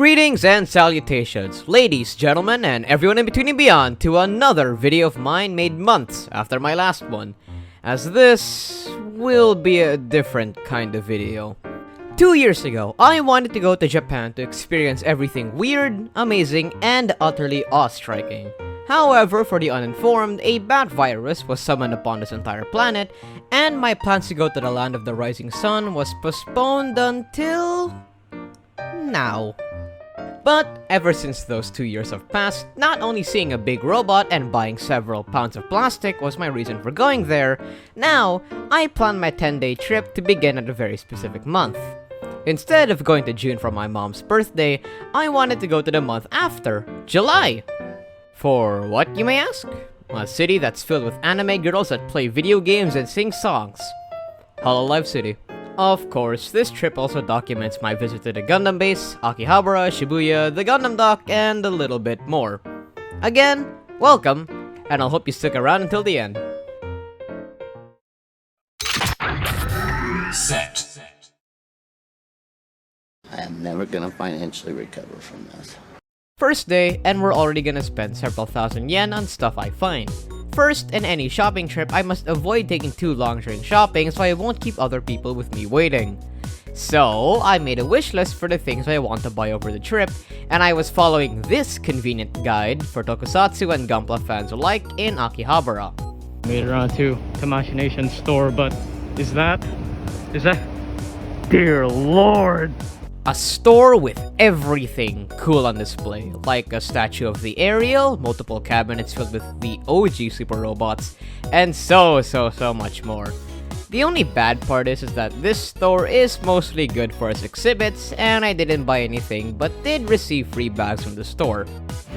Greetings and salutations, ladies, gentlemen, and everyone in between and beyond, to another video of mine made months after my last one, as this will be a different kind of video. 2 years ago, I wanted to go to Japan to experience everything weird, amazing, and utterly awe-striking. However, for the uninformed, a bat virus was summoned upon this entire planet, and my plans to go to the land of the rising sun was postponed until now. But ever since those 2 years have passed, not only seeing a big robot and buying several pounds of plastic was my reason for going there, now I plan my 10-day trip to begin at a very specific month. Instead of going to June for my mom's birthday, I wanted to go to the month after, July. For what, you may ask? A city that's filled with anime girls that play video games and sing songs. Hololive City. Of course, this trip also documents my visit to the Gundam base, Akihabara, Shibuya, the Gundam dock, and a little bit more. Again, welcome, and I'll hope you stick around until the end. Set. I am never gonna financially recover from this. First day, and we're already gonna spend several thousand yen on stuff I find. First, in any shopping trip, I must avoid taking too long during shopping so I won't keep other people with me waiting. So, I made a wish list for the things I want to buy over the trip, and I was following this convenient guide for tokusatsu and Gunpla fans alike in Akihabara. Made it around to Machination store, but is that? Dear Lord! A store with everything cool on display, like a statue of the Ariel, multiple cabinets filled with the OG super robots, and so much more. The only bad part is that this store is mostly good for its exhibits, and I didn't buy anything but did receive free bags from the store.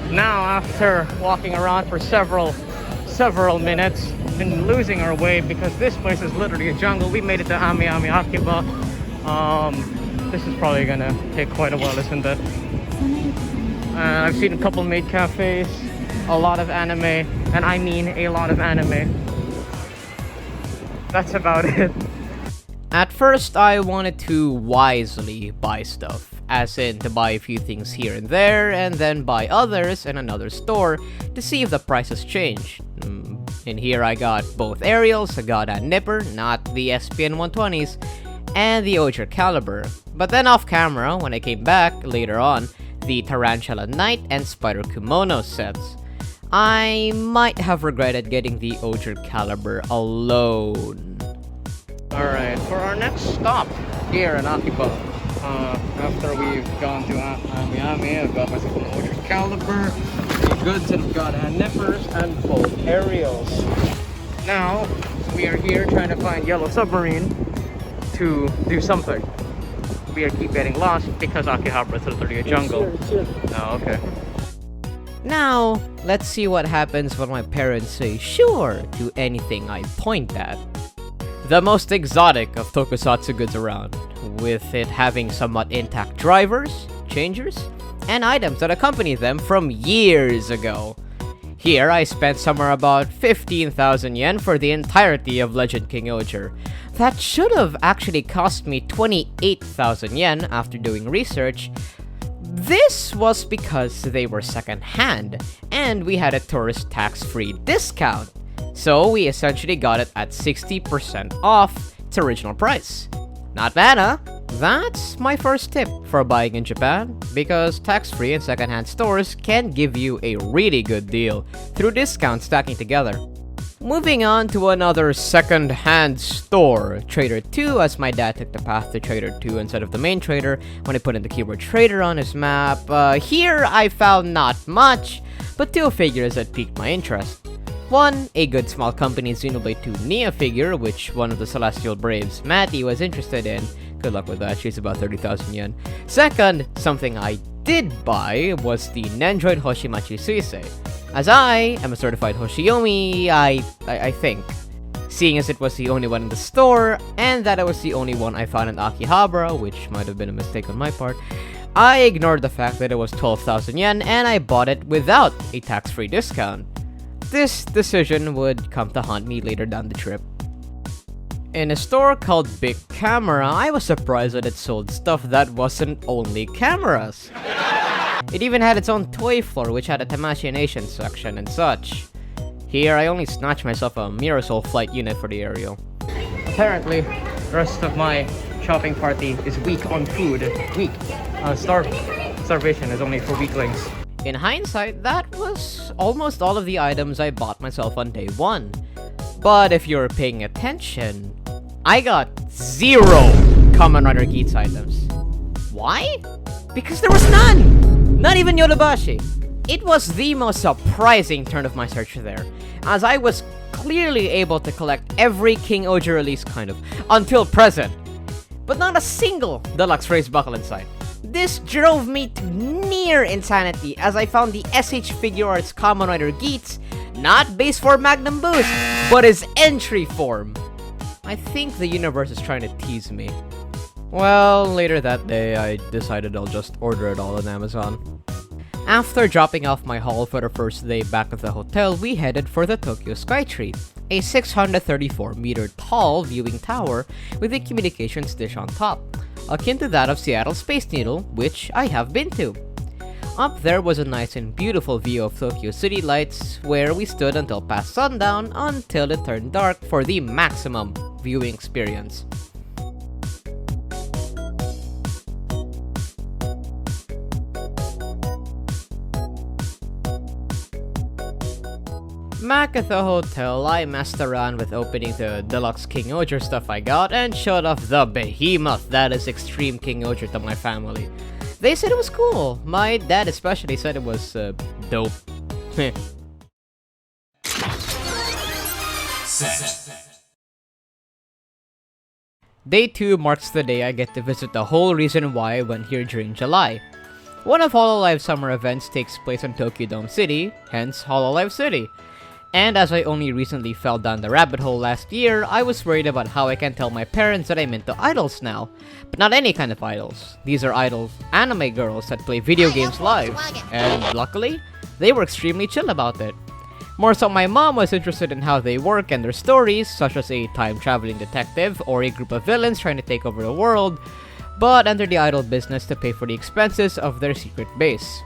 Now, after walking around for several minutes and losing our way because this place is literally a jungle, we made it to Akiba. This is probably gonna take quite a while, isn't it? I've seen a couple maid cafes, a lot of anime, and I mean a lot of anime. That's about it. At first, I wanted to wisely buy stuff, as in to buy a few things here and there, and then buy others in another store to see if the prices change. In here I got both Ariels, a Godan Nipper, not the SPN 120s, and the *king-ohger caliber. But then off camera, when I came back later on, the Tarantula Knight and Spider Kimono sets. I might have regretted getting the *king-ohger caliber alone. Alright, for our next stop here in Akiba, after we've gone to Ami, I've got myself an *king-ohger caliber, the goods and Godan Nippers, and both Ariels. Now, we are here trying to find Yellow Submarine to do something. We keep getting lost because Akihabara is literally a jungle. Oh, okay. Now, let's see what happens when my parents say sure to anything I point at. The most exotic of tokusatsu goods around, with it having somewhat intact drivers, changers, and items that accompany them from years ago. Here, I spent somewhere about 15,000 yen for the entirety of Legend king-ohger. That should have actually cost me 28,000 yen after doing research. This was because they were second-hand, and we had a tourist tax-free discount. So we essentially got it at 60% off its original price. Not bad, huh? That's my first tip for buying in Japan, because tax-free and second-hand stores can give you a really good deal through discounts stacking together. Moving on to another second-hand store, Trader 2, as my dad took the path to Trader 2 instead of the main trader when I put in the keyword Trader on his map. Here I found not much, but two figures that piqued my interest. One, a good small company Xenoblade 2 Nia figure, which one of the Celestial Braves, Matty, was interested in. Good luck with that, she's about 30,000 yen. Second, something I did buy was the Nendroid Hoshimachi Suisei. As I am a certified Hoshiyomi, I think. Seeing as it was the only one in the store, and that it was the only one I found in Akihabara, which might have been a mistake on my part, I ignored the fact that it was 12,000 yen and I bought it without a tax-free discount. This decision would come to haunt me later down the trip. In a store called Big Camera, I was surprised that it sold stuff that wasn't only cameras. It even had its own toy floor, which had a Tamashination section and such. Here, I only snatched myself a Mirasol flight unit for the aerial. Apparently, the rest of my shopping party is weak on food. Weak. Starvation is only for weaklings. In hindsight, that was almost all of the items I bought myself on day 1. But if you're paying attention, I got 0 Kamen Rider Geats items. Why? Because there was none! Not even Yodobashi. It was the most surprising turn of my search there, as I was clearly able to collect every king-ohger release kind of, until present. But not a single deluxe race buckle in sight. This drove me to near insanity as I found the SH Figure Arts Kamen Rider Geats, not base form Magnum Boost, but his entry form. I think the universe is trying to tease me. Well, later that day, I decided I'll just order it all on Amazon. After dropping off my haul for the first day back at the hotel, we headed for the Tokyo Skytree, a 634-meter tall viewing tower with a communications dish on top, akin to that of Seattle Space Needle, which I have been to. Up there was a nice and beautiful view of Tokyo city lights, where we stood until past sundown until it turned dark for the maximum viewing experience. Back at the hotel, I messed around with opening the deluxe king-ohger stuff I got and showed off the behemoth that is Extreme King-ohger to my family. They said it was cool. My dad especially said it was, dope. Day 2 marks the day I get to visit the whole reason why I went here during July. One of Hololive's summer events takes place in Tokyo Dome City, hence Hololive City. And as I only recently fell down the rabbit hole last year, I was worried about how I can tell my parents that I'm into idols now. But not any kind of idols. These are idols, anime girls that play video games live. And luckily, they were extremely chill about it. More so, my mom was interested in how they work and their stories, such as a time-traveling detective or a group of villains trying to take over the world, but enter the idol business to pay for the expenses of their secret base.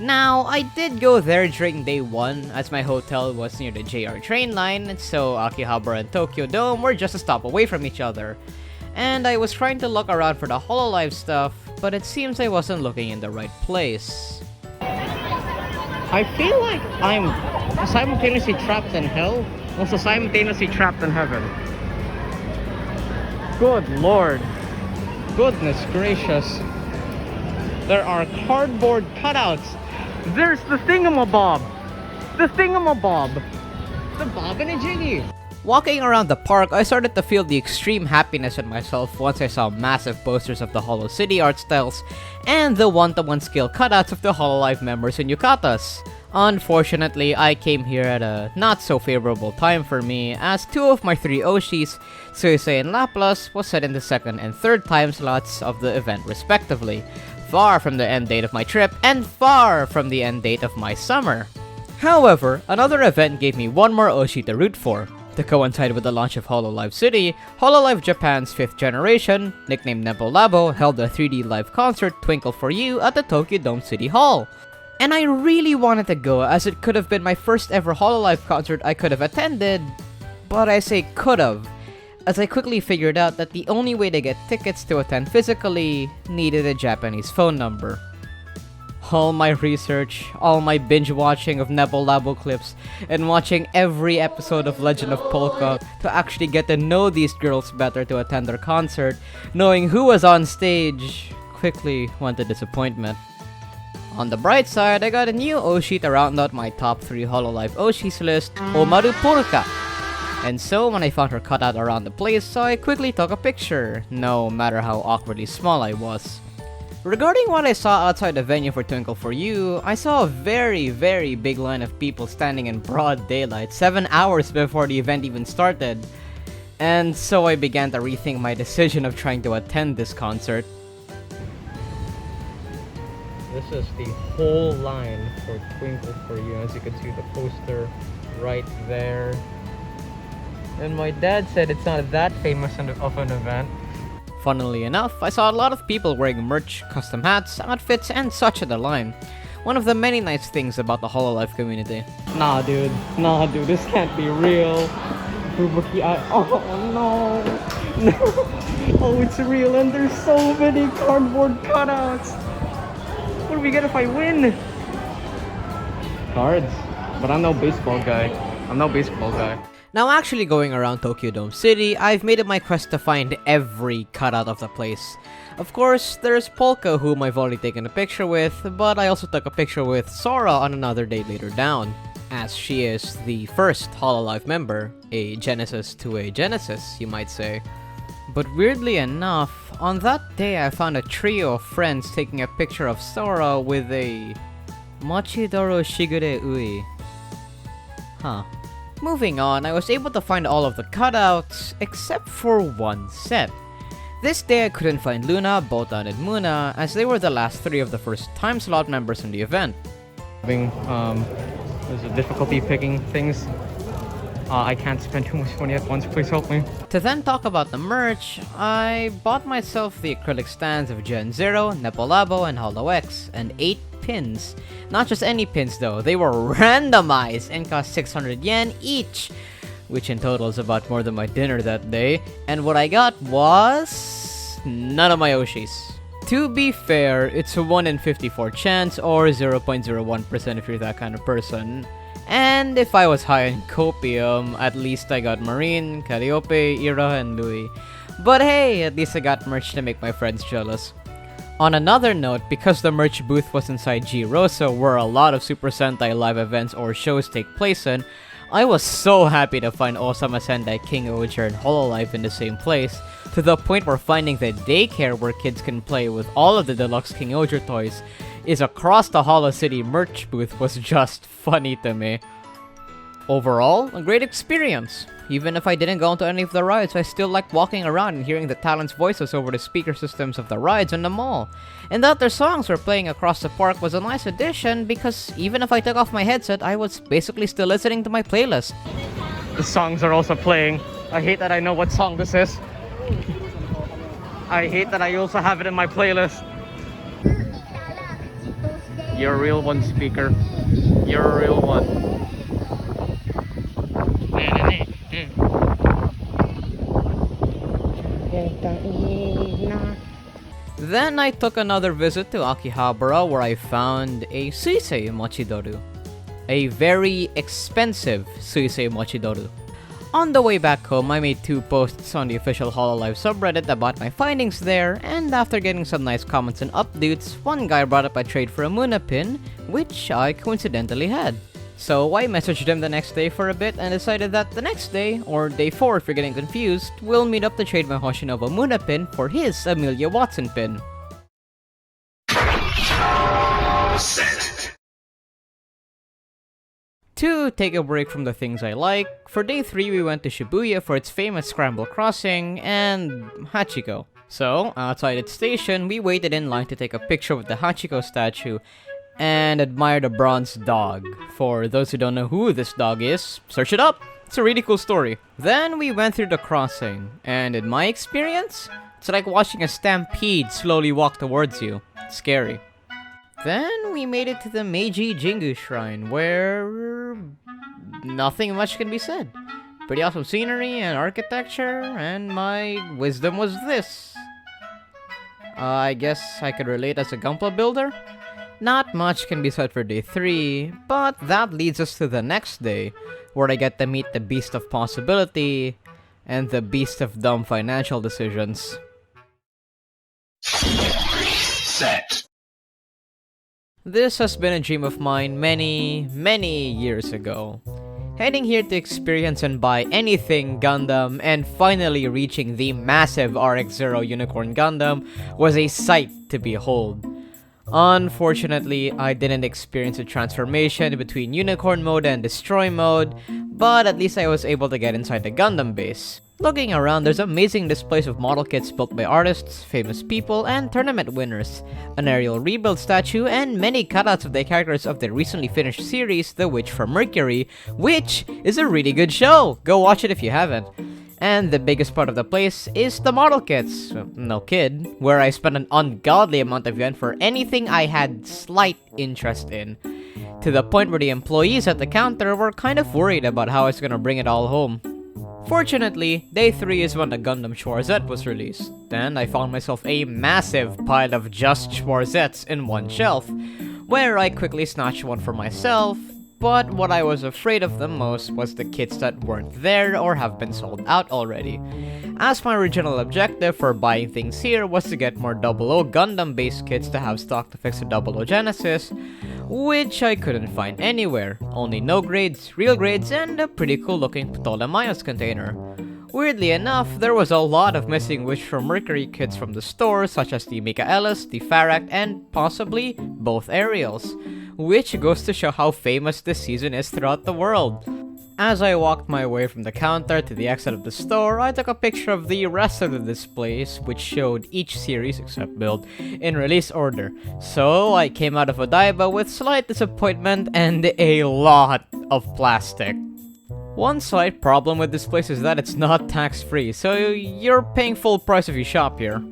Now, I did go there during day 1, as my hotel was near the JR train line, so Akihabara and Tokyo Dome were just a stop away from each other. And I was trying to look around for the Hololive stuff, but it seems I wasn't looking in the right place. I feel like I'm simultaneously trapped in hell, also simultaneously trapped in heaven. Good lord. Goodness gracious. There are cardboard cutouts. There's the thingamabob. The thingamabob. The bob and a jiggy. Walking around the park, I started to feel the extreme happiness in myself once I saw massive posters of the Holo City art styles and the one-to-one scale cutouts of the Hololive members and yukatas. Unfortunately, I came here at a not so favorable time for me, as 2 of my 3 Oshis, Suisei and Laplace, was set in the 2nd and 3rd time slots of the event respectively, far from the end date of my trip and far from the end date of my summer. However, another event gave me one more Oshi to root for. To coincide with the launch of Hololive City, Hololive Japan's 5th generation, nicknamed Nempo Labo, held a 3D live concert Twinkle for You at the Tokyo Dome City Hall. And I really wanted to go, as it could have been my first ever Hololive concert I could have attended, but I say could've, as I quickly figured out that the only way to get tickets to attend physically needed a Japanese phone number. All my research, all my binge watching of Nempo Labo clips, and watching every episode of Legend of Polka to actually get to know these girls better to attend their concert, knowing who was on stage, quickly went to disappointment. On the bright side, I got a new Oshi to round out my top 3 Hololive Oshis list, Omaru Polka. And so when I found her cutout around the place, I quickly took a picture, no matter how awkwardly small I was. Regarding what I saw outside the venue for Twinkle for You, I saw a very big line of people standing in broad daylight 7 hours before the event even started. And so I began to rethink my decision of trying to attend this concert. This is the whole line for Twinkle for You. As you can see the poster right there. And my dad said it's not that famous of an event. Funnily enough, I saw a lot of people wearing merch, custom hats, outfits, and such at the line. One of the many nice things about the Hololive community. Nah, dude, this can't be real. Oh no, no. Oh, it's real, and there's so many cardboard cutouts. What do we get if I win? Cards, but I'm no baseball guy. Now, actually going around Tokyo Dome City, I've made it my quest to find every cutout of the place. Of course, there's Polka, whom I've already taken a picture with, but I also took a picture with Sora on another day later down, as she is the first Hololive member, a Genesis to a Genesis, you might say. But weirdly enough, on that day I found a trio of friends taking a picture of Sora with a Mochidoro Shigure Ui. Huh. Moving on, I was able to find all of the cutouts, except for one set. This day I couldn't find Luna, Botan, and Muna, as they were the last 3 of the first time slot members in the event. Having there's a difficulty picking things. I can't spend too much money at once, please help me. To then talk about the merch, I bought myself the acrylic stands of Gen 0, Nepolabo, and Holo X, and 8 pins. Not just any pins though, they were randomized and cost 600 yen each, which in total is about more than my dinner that day, and what I got was none of my Oshis. To be fair, it's a 1 in 54 chance, or 0.01% if you're that kind of person. And if I was high in copium, at least I got Marine, Calliope, Ira, and Louis. But hey, at least I got merch to make my friends jealous. On another note, because the merch booth was inside G Rosso, where a lot of Super Sentai live events or shows take place in, I was so happy to find Osama Sendai, king-ohger, and Hololive in the same place, to the point where finding the daycare where kids can play with all of the deluxe king-ohger toys is across the Holo City merch booth was just funny to me. Overall, a great experience. Even if I didn't go into any of the rides, I still liked walking around and hearing the talents' voices over the speaker systems of the rides in the mall. And that their songs were playing across the park was a nice addition because even if I took off my headset, I was basically still listening to my playlist. The songs are also playing. I hate that I know what song this is. I hate that I also have it in my playlist. You're a real one, speaker. You're a real one. Then I took another visit to Akihabara where I found a Suisei Mochidoru. A very expensive Suisei Mochidoru. On the way back home, I made 2 posts on the official Hololive subreddit about my findings there, and after getting some nice comments and updates, one guy brought up a trade for a Muna pin, which I coincidentally had. So I messaged him the next day for a bit and decided that the next day, or day 4 if you're getting confused, we'll meet up to trade my Hoshinova Muna pin for his Amelia Watson pin. Set. To take a break from the things I like, for day 3 we went to Shibuya for its famous Scramble Crossing and Hachiko. So, outside its station, we waited in line to take a picture with the Hachiko statue and admire the bronze dog. For those who don't know who this dog is, search it up! It's a really cool story. Then we went through the crossing, and in my experience, it's like watching a stampede slowly walk towards you. It's scary. Then we made it to the Meiji Jingu Shrine, where nothing much can be said. Pretty awesome scenery and architecture, and my wisdom was this. I guess I could relate as a Gunpla builder? Not much can be said for day 3, but that leads us to the next day, where I get to meet the Beast of Possibility and the Beast of Dumb Financial Decisions. Set. This has been a dream of mine many years ago. Heading here to experience and buy anything Gundam and finally reaching the massive RX-0 Unicorn Gundam was a sight to behold. Unfortunately, I didn't experience a transformation between Unicorn mode and Destroy mode, but at least I was able to get inside the Gundam base. Looking around, there's amazing displays of model kits built by artists, famous people, and tournament winners, an aerial rebuild statue, and many cutouts of the characters of the recently finished series, The Witch from Mercury, which is a really good show! Go watch it if you haven't. And the biggest part of the place is the model kits. No kid, where I spent an ungodly amount of yen for anything I had slight interest in. To the point where the employees at the counter were kind of worried about how I was gonna bring it all home. Fortunately, day 3 is when the Gundam Schwarzette was released. Then I found myself a massive pile of just Schwarzettes in one shelf, where I quickly snatched one for myself. But what I was afraid of the most was the kits that weren't there or have been sold out already, as my original objective for buying things here was to get more 00 Gundam based kits to have stock to fix the 00 Genesis, which I couldn't find anywhere. Only no grades, real grades, and a pretty cool looking Ptolemaios container. Weirdly enough, there was a lot of missing Wish for Mercury kits from the store, such as the Michaelis, the Farrak, and possibly both Ariels, which goes to show how famous this season is throughout the world. As I walked my way from the counter to the exit of the store, I took a picture of the rest of the displays, which showed each series, except build, in release order. So I came out of Odaiba with slight disappointment and a lot of plastic. One slight problem with this place is that it's not tax-free, so you're paying full price if you shop here.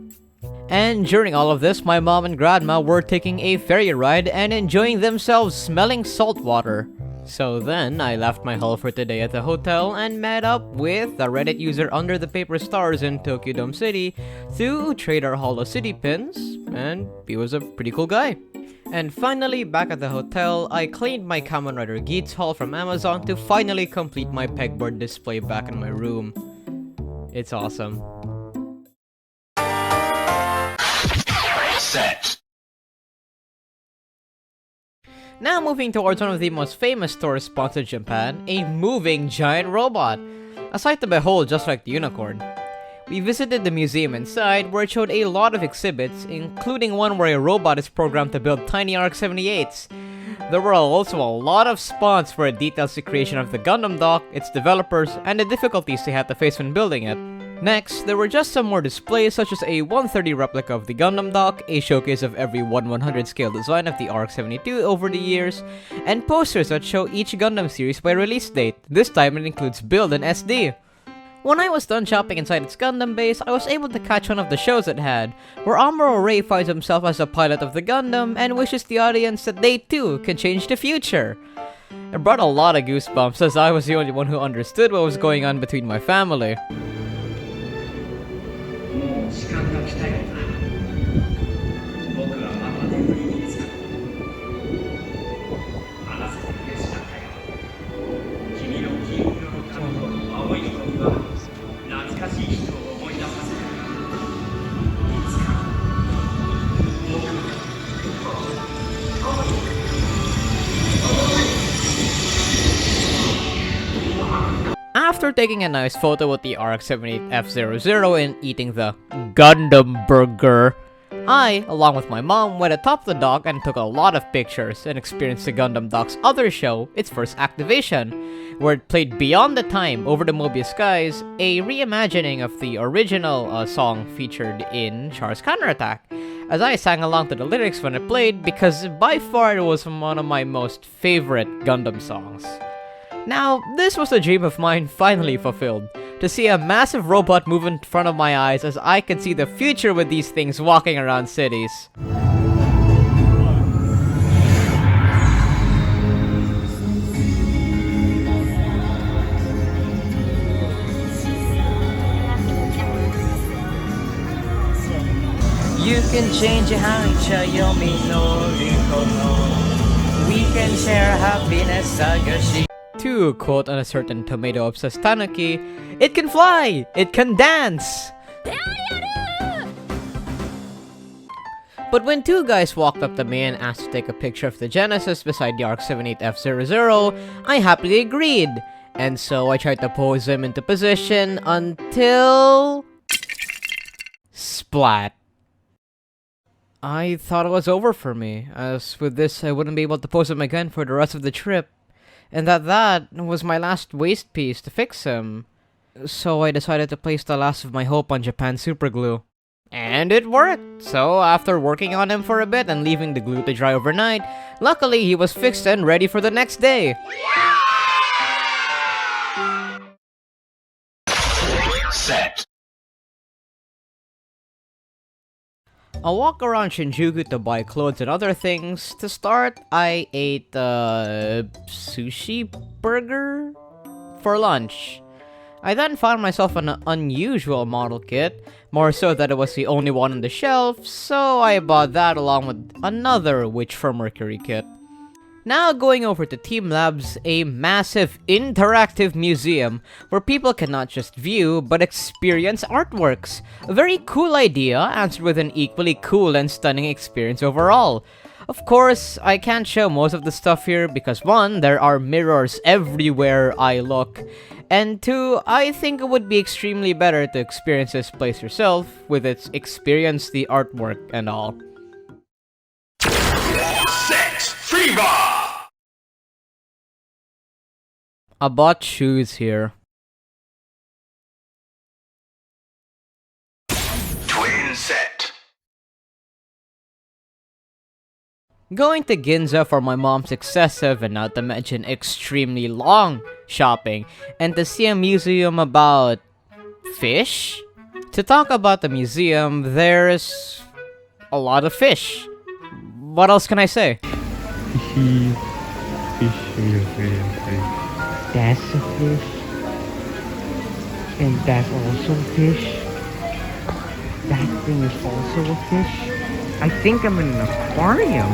And during all of this, my mom and grandma were taking a ferry ride and enjoying themselves smelling salt water. So then, I left my haul for today at the hotel and met up with a Reddit user under the paper stars in Tokyo Dome City to trade our Holo City pins, and he was a pretty cool guy. And finally, back at the hotel, I claimed my Kamen Rider Geats haul from Amazon to finally complete my pegboard display back in my room. It's awesome. Set. Now moving towards one of the most famous tourist spots in Japan, a moving giant robot. A sight to behold just like the unicorn. We visited the museum inside, where it showed a lot of exhibits, including one where a robot is programmed to build tiny RX-78s. There were also a lot of spots where it details the creation of the Gundam dock, its developers, and the difficulties they had to face when building it. Next, there were just some more displays such as a 130 replica of the Gundam dock, a showcase of every 1/100 scale design of the RX-72 over the years, and posters that show each Gundam series by release date. This time it includes build and SD. When I was done shopping inside its Gundam base, I was able to catch one of the shows it had, where Amuro Ray finds himself as a pilot of the Gundam and wishes the audience that they too can change the future. It brought a lot of goosebumps as I was the only one who understood what was going on between my family. After taking a nice photo with the RX-78F00 and eating the Gundam Burger, I, along with my mom, went atop the dock and took a lot of pictures and experienced the Gundam dock's other show, its first activation, where it played Beyond the Time over the Mobius Skies, a reimagining of the original song featured in Char's Counterattack, as I sang along to the lyrics when it played because by far it was one of my most favorite Gundam songs. Now, this was a dream of mine finally fulfilled, to see a massive robot move in front of my eyes as I could see the future with these things walking around cities. You can change how we can share happiness. To quote on a certain tomato-obsessed tanuki, "It can fly! It can dance!" But when two guys walked up to me and asked to take a picture of the Genesis beside the RX-78F00, I happily agreed. And so I tried to pose them into position until... splat. I thought it was over for me, as with this I wouldn't be able to pose him again for the rest of the trip, and that was my last waste piece to fix him. So I decided to place the last of my hope on Japan superglue. And it worked! So after working on him for a bit and leaving the glue to dry overnight, luckily he was fixed and ready for the next day. I'll walk around Shinjuku to buy clothes and other things. To start, I ate a sushi burger for lunch. I then found myself an unusual model kit, more so that it was the only one on the shelf, so I bought that along with another Witch from Mercury kit. Now going over to TeamLabs, a massive interactive museum where people can not just view, but experience artworks. A very cool idea, answered with an equally cool and stunning experience overall. Of course, I can't show most of the stuff here because 1, there are mirrors everywhere I look, and 2, I think it would be extremely better to experience this place yourself, with its experience the artwork and all. I bought shoes here. Twin set. Going to Ginza for my mom's excessive and not to mention extremely long shopping, and to see a museum about fish? To talk about the museum, there's a lot of fish. What else can I say? That's a fish. And that's also a fish. That thing is also a fish. I think I'm in an aquarium.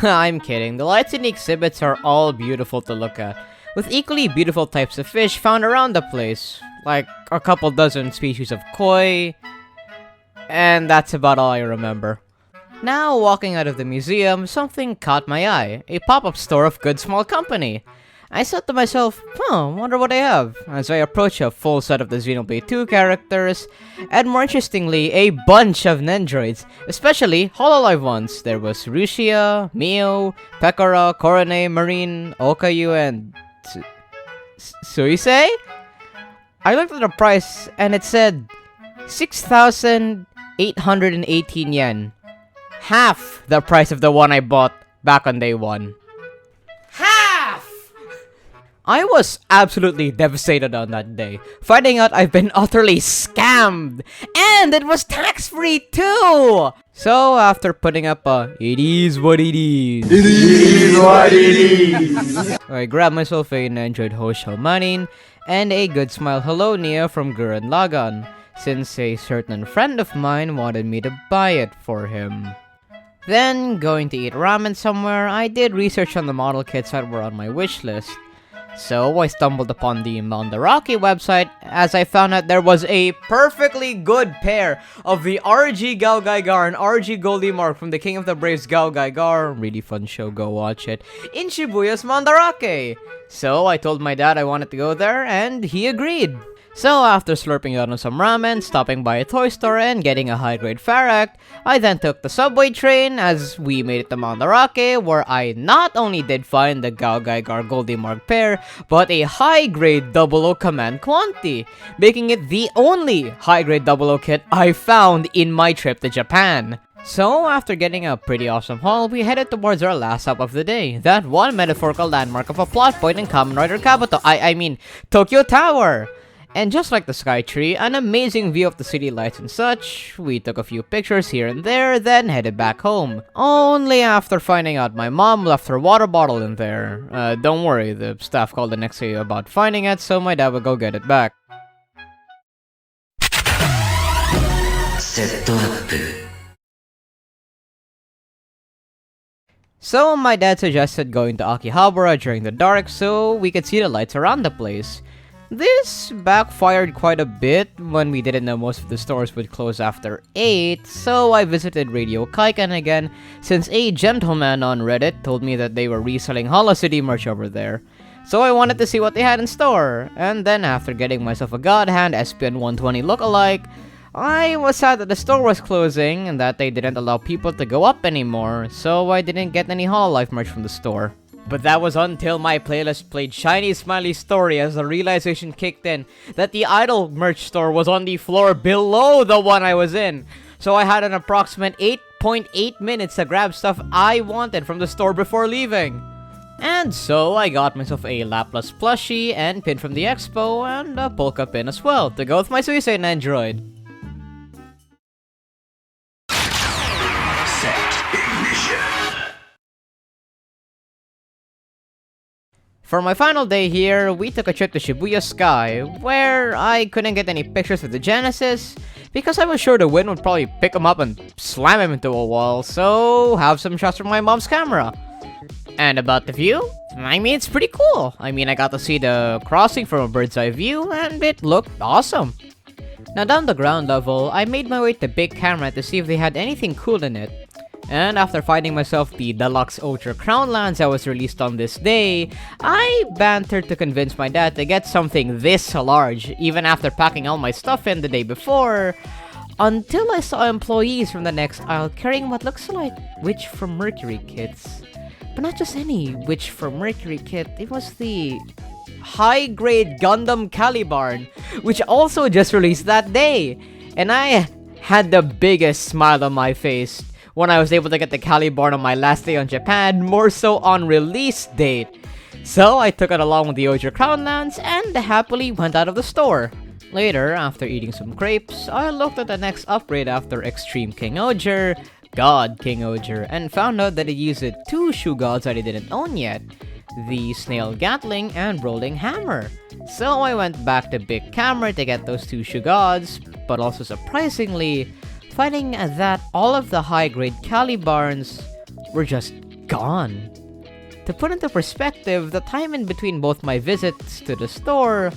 I'm kidding. The lights in the exhibits are all beautiful to look at, with equally beautiful types of fish found around the place, like a couple dozen species of koi, and that's about all I remember. Now, walking out of the museum, something caught my eye, a pop-up store of Good Small Company. I said to myself, wonder what I have, as I approach a full set of the Xenoblade 2 characters, and more interestingly, a bunch of Nendroids, especially Hololive ones. There was Rushia, Mio, Pekora, Korone, Marine, Okayu, and Suisei? I looked at the price, and it said 6,818 yen. Half the price of the one I bought back on day 1. I was absolutely devastated on that day, finding out I've been utterly scammed, and it was tax-free too! So after putting up a "it is what it is," I grabbed myself an Android Hosho Manin and a Good Smile Hello Nia from Gurren Lagann, since a certain friend of mine wanted me to buy it for him. Then, going to eat ramen somewhere, I did research on the model kits that were on my wish list. So I stumbled upon the Mandarake website as I found out there was a perfectly good pair of the RG Gaogaigar and RG Goldie Mark from the King of the Braves Gaogaigar. Really fun show, go watch it. In Shibuya's Mandarake. So I told my dad I wanted to go there and he agreed. So after slurping out on some ramen, stopping by a toy store, and getting a high-grade Farak, I then took the subway train as we made it to Mandarake, where I not only did find the Gaogaigar Goldie Mark pair, but a high-grade 00 Command Quanti, making it the only high-grade 00 kit I found in my trip to Japan. So, after getting a pretty awesome haul, we headed towards our last stop of the day, that one metaphorical landmark of a plot point in Kamen Rider Kabuto, I mean, Tokyo Tower! And just like the Skytree, an amazing view of the city lights and such, we took a few pictures here and there, then headed back home. Only after finding out my mom left her water bottle in there. Don't worry, the staff called the next day about finding it, so my dad would go get it back. So my dad suggested going to Akihabara during the dark so we could see the lights around the place. This backfired quite a bit when we didn't know most of the stores would close after 8, so I visited Radio Kaikan again since a gentleman on Reddit told me that they were reselling Holocity merch over there. So I wanted to see what they had in store, and then after getting myself a God Hand SPN 120 lookalike, I was sad that the store was closing and that they didn't allow people to go up anymore, so I didn't get any Hololive merch from the store. But that was until my playlist played Shiny Smiley's story as the realization kicked in that the Idol merch store was on the floor below the one I was in. So I had an approximate 8.8 minutes to grab stuff I wanted from the store before leaving. And so I got myself a Laplas plushie and pin from the expo and a polka pin as well to go with my Suicide Android. Set ignition. For my final day here, we took a trip to Shibuya Sky, where I couldn't get any pictures of the Genesis, because I was sure the wind would probably pick him up and slam him into a wall, so have some shots from my mom's camera. And about the view, I mean, it's pretty cool. I mean, I got to see the crossing from a bird's eye view, and it looked awesome. Now down the ground level, I made my way to the big camera to see if they had anything cool in it. And after finding myself the deluxe Ultra Crown Lands that was released on this day, I bantered to convince my dad to get something this large, even after packing all my stuff in the day before, until I saw employees from the next aisle carrying what looks like Witch from Mercury kits. But not just any Witch from Mercury kit, it was the high-grade Gundam Calibarn, which also just released that day. And I had the biggest smile on my face when I was able to get the Calibarn on my last day on Japan, more so on release date. So I took it along with the Ultra Crown Lands and happily went out of the store. Later, after eating some crepes, I looked at the next upgrade after Extreme king-ohger, God king-ohger, and found out that it used two shoe gods that I didn't own yet, the Snail Gatling and Rolling Hammer. So I went back to Big Camera to get those two shoe gods, but also surprisingly, finding that all of the high-grade Calibarns were just gone. To put into perspective, the time in between both my visits to the store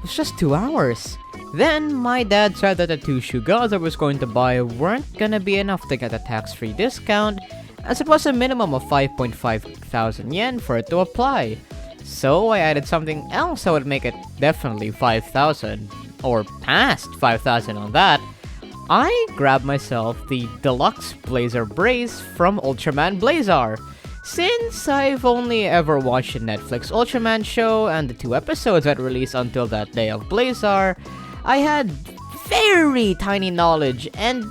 was just 2 hours. Then, my dad said that the two shoe gods I was going to buy weren't gonna be enough to get a tax-free discount, as it was a minimum of 5,500 yen for it to apply. So I added something else that would make it definitely 5,000, or past 5,000 on that. I grabbed myself the deluxe Blazer Brace from Ultraman Blazar. Since I've only ever watched the Netflix Ultraman show and the 2 episodes that released until that day of Blazar, I had very tiny knowledge and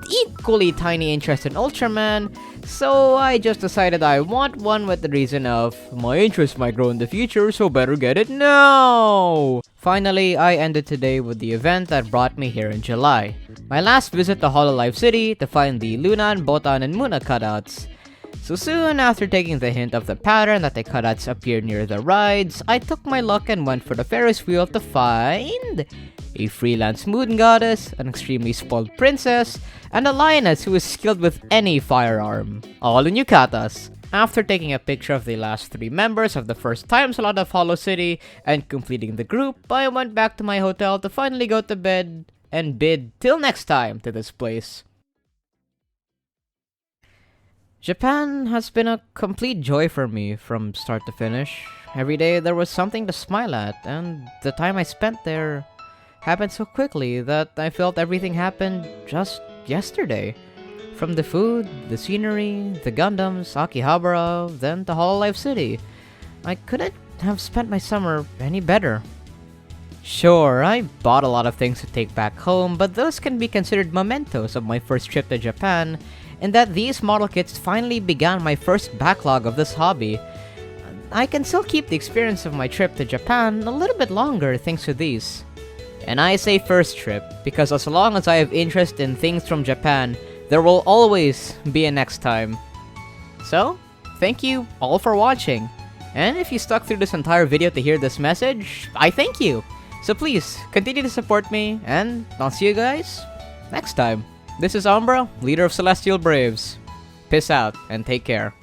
equally tiny interest in Ultraman, so I just decided I want one with the reason of, my interest might grow in the future, so better get it now! Finally, I ended today with the event that brought me here in July. My last visit to Hololive City to find the Lunan, Botan, and Muna cutouts. So soon after taking the hint of the pattern that the cutouts appear near the rides, I took my luck and went for the Ferris wheel to find a freelance moon goddess, an extremely spoiled princess, and a lioness who is skilled with any firearm, all in yukatas. After taking a picture of the last 3 members of the first time slot of Holo City and completing the group, I went back to my hotel to finally go to bed and bid till next time to this place. Japan has been a complete joy for me from start to finish. Every day there was something to smile at, and the time I spent there happened so quickly that I felt everything happened just yesterday. From the food, the scenery, the Gundams, Akihabara, then to Hololive City. I couldn't have spent my summer any better. Sure, I bought a lot of things to take back home, but those can be considered mementos of my first trip to Japan, in that these model kits finally began my first backlog of this hobby. I can still keep the experience of my trip to Japan a little bit longer thanks to these. And I say first trip, because as long as I have interest in things from Japan, there will always be a next time. So, thank you all for watching. And if you stuck through this entire video to hear this message, I thank you. So please, continue to support me, and I'll see you guys next time. This is UmBruh, leader of Celestial Braves. Peace out, and take care.